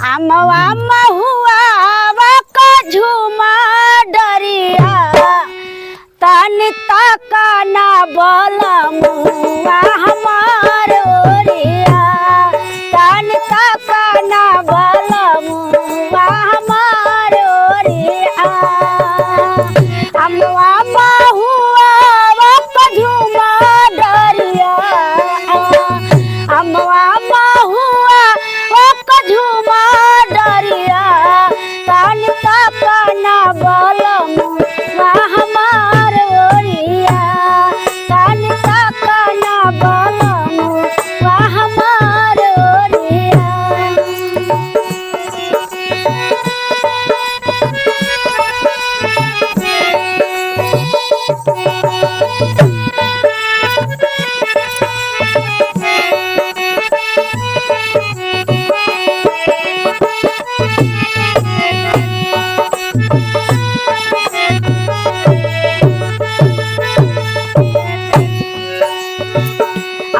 अमवा महुआ का झूमा डरिया तन तका ना बलमुआ हमार ओरिया तन तका ना बलमुआ हमार ओरिया अमवा महुआ का झूमा डरिया अमवा महुआ का झूमा डरिया तन तका ना बलमुआ हमार ओरिया तन तका ना बलमुआ हमार ओरिया।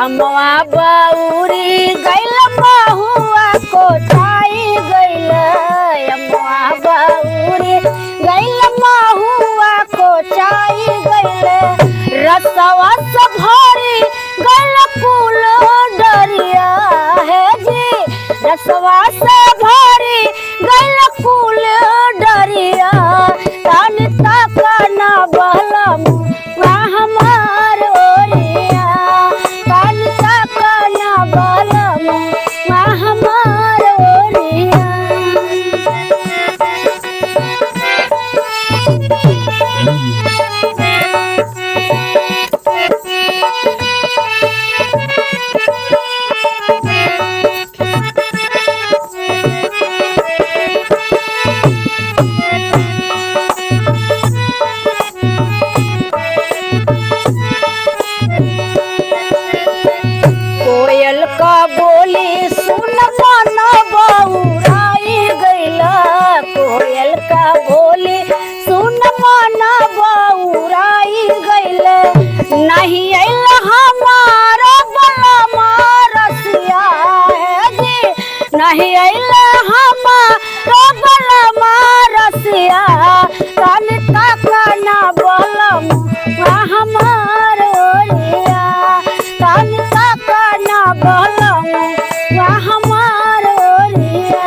अमवा बउरी गइल महुआ कोटाई गइल अमवा बउरी गइल महुआ कोटाई गइल रसवा से भरी गइल कुल डरिया है जी रसवा से भरी गइल कुल डरिया तन तका ना बलमुआ हमार ओरिया तन तका ना बलमुआ हमार ओरिया। कोयल का बोली सुन मन बउराई गइल कोयल का बोली सुन मन बउराई गइल नहीं अइल हमारा बलमा रसिया है जी नहीं अइल हमारा बलमा रसिया तन तका ना बलमुआ हमार ओरिया तन तका ना बलमुआ हमार ओरिया।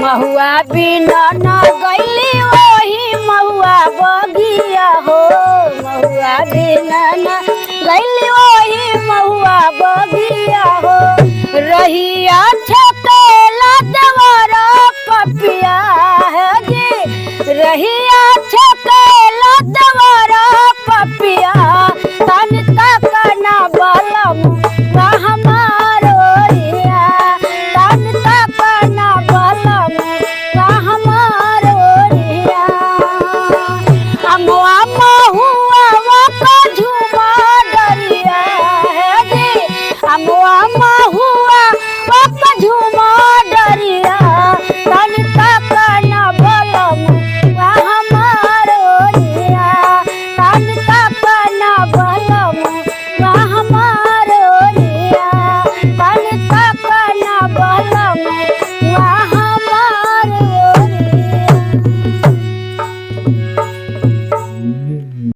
महुआ बिना ना गइली वही महुआ बगिया हो महुआ बिना ना गइली वही महुआ बगिया हो रहिया छकेला देवरा पपिया है जी रहिया छकेला देवरा पपिया